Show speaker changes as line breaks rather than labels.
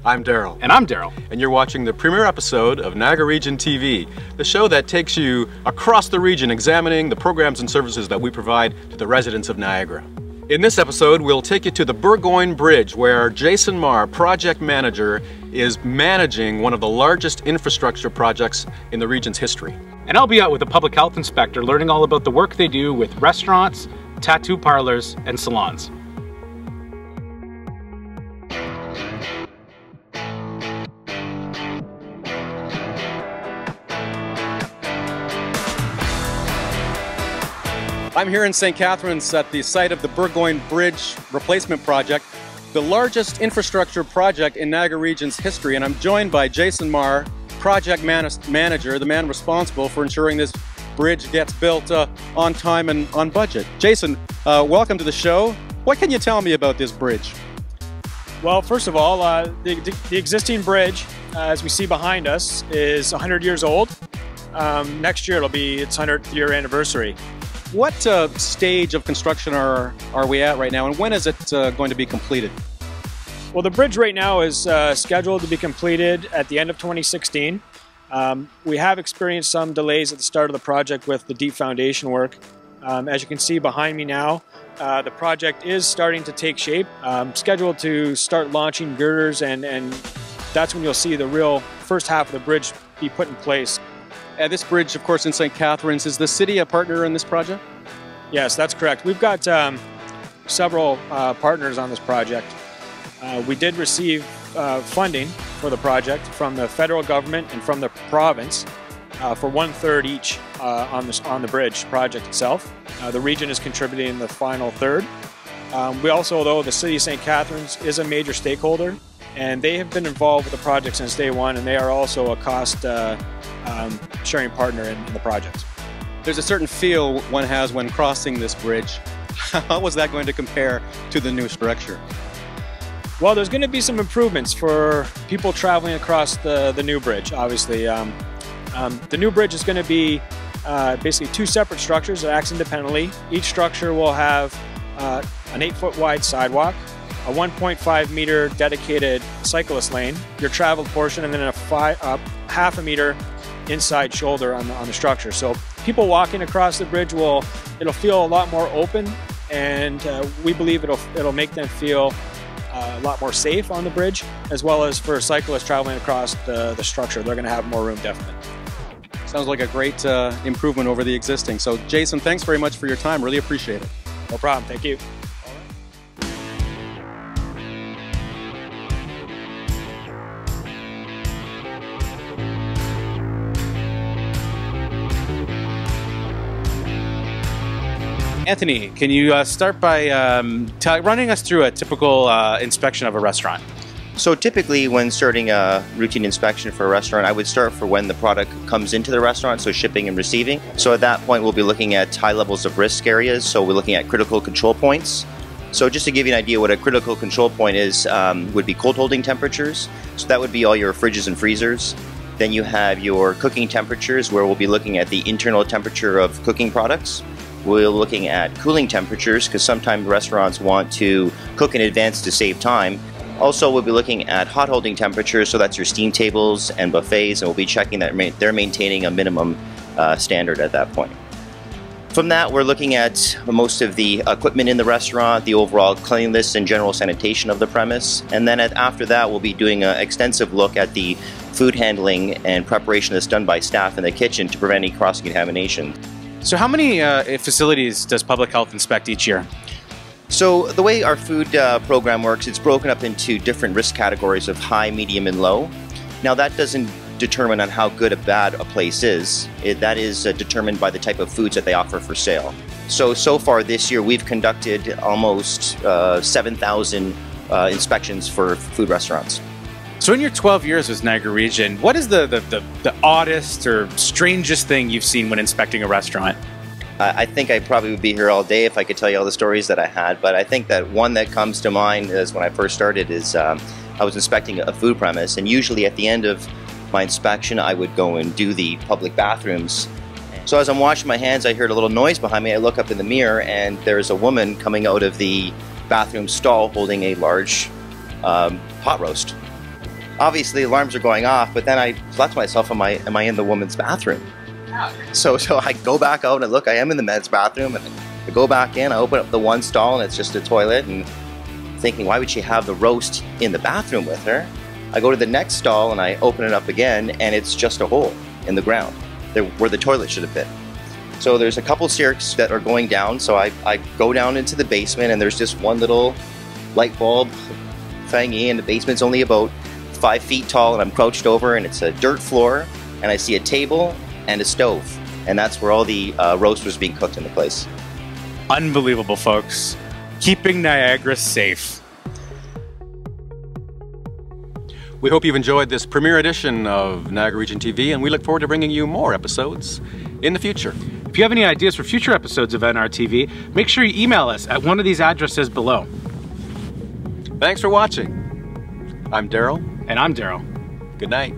I'm Darrell.
And I'm Darrell.
And you're watching the premiere episode of Niagara Region TV, the show that takes you across the region examining the programs and services that we provide to the residents of Niagara. In this episode, we'll take you to the Burgoyne Bridge, where Jason Marr, project manager, is managing one of the largest infrastructure projects in the region's history.
And I'll be out with a public health inspector learning all about the work they do with restaurants, tattoo parlors, and salons.
I'm here in St. Catharines at the site of the Burgoyne Bridge replacement project, the largest infrastructure project in Niagara Region's history, and I'm joined by Jason Marr, project manager, the man responsible for ensuring this bridge gets built on time and on budget. Jason, welcome to the show. What can you tell me about this bridge?
Well, first of all, the existing bridge, as we see behind us, is 100 years old. Next year it'll be its 100th year anniversary.
What stage of construction are we at right now, and when is it going to be completed?
Well, the bridge right now is scheduled to be completed at the end of 2016. We have experienced some delays at the start of the project with the deep foundation work. As you can see behind me now, the project is starting to take shape, scheduled to start launching girders, and that's when you'll see the real first half of the bridge be put in place.
This bridge, of course, in St. Catharines, is the city a partner in this project?
Yes, that's correct. We've got several partners on this project. We did receive funding for the project from the federal government and from the province for 1/3 each on the bridge project itself. The region is contributing the final third. We also, though, the city of St. Catharines is a major stakeholder, and they have been involved with the project since day one, and they are also a cost sharing partner in the project.
There's a certain feel one has when crossing this bridge. How was that going to compare to the new structure?
Well, there's going to be some improvements for people traveling across the new bridge, obviously. The new bridge is going to be basically two separate structures that act independently. Each structure will have an 8-foot wide sidewalk, a 1.5 meter dedicated cyclist lane, your traveled portion, and then a half a meter inside shoulder on the structure. So people walking across the bridge it'll feel a lot more open, and we believe it'll make them feel a lot more safe on the bridge, as well as for cyclists traveling across the structure. They're going to have more room, definitely.
Sounds like a great improvement over the existing. So Jason, thanks very much for your time. Really appreciate it.
No problem. Thank you.
Anthony, can you start by running us through a typical inspection of a restaurant?
So typically when starting a routine inspection for a restaurant, I would start for when the product comes into the restaurant, so shipping and receiving. So at that point we'll be looking at high levels of risk areas, so we're looking at critical control points. So just to give you an idea what a critical control point is, would be cold holding temperatures. So that would be all your fridges and freezers. Then you have your cooking temperatures, where we'll be looking at the internal temperature of cooking products. We're looking at cooling temperatures, because sometimes restaurants want to cook in advance to save time. Also, we'll be looking at hot holding temperatures, so that's your steam tables and buffets, and we'll be checking that they're maintaining a minimum standard at that point. From that, we're looking at most of the equipment in the restaurant, the overall cleanliness and general sanitation of the premise, and then after that we'll be doing an extensive look at the food handling and preparation that's done by staff in the kitchen to prevent any cross-contamination.
So how many facilities does public health inspect each year?
So the way our food program works, it's broken up into different risk categories of high, medium, and low. Now that doesn't determine on how good or bad a place is. That is determined by the type of foods that they offer for sale. So far this year we've conducted almost 7,000 inspections for food restaurants.
So in your 12 years with Niagara Region, what is the oddest or strangest thing you've seen when inspecting a restaurant?
I think I probably would be here all day if I could tell you all the stories that I had, but I think that one that comes to mind is when I first started is I was inspecting a food premise, and usually at the end of my inspection I would go and do the public bathrooms. So as I'm washing my hands, I heard a little noise behind me. I look up in the mirror and there's a woman coming out of the bathroom stall holding a large pot roast. obviously alarms are going off, but then I thought to myself, am I in the woman's bathroom? So I go back out and look, I am in the men's bathroom, and I go back in, I open up the one stall and it's just a toilet, and thinking, why would she have the roast in the bathroom with her? I go to the next stall and I open it up again, and it's just a hole in the ground where the toilet should have been. So there's a couple stairs that are going down, so I go down into the basement, and there's just one little light bulb thingy, and the basement's only about 5 feet tall, and I'm crouched over, and it's a dirt floor, and I see a table and a stove, and that's where all the roast was being cooked in the place.
Unbelievable, folks. Keeping Niagara safe.
We hope you've enjoyed this premiere edition of Niagara Region TV, and we look forward to bringing you more episodes in the future.
If you have any ideas for future episodes of NRTV, make sure you email us at one of these addresses below.
Thanks for watching. I'm Darrell.
And I'm Darrell.
Good night.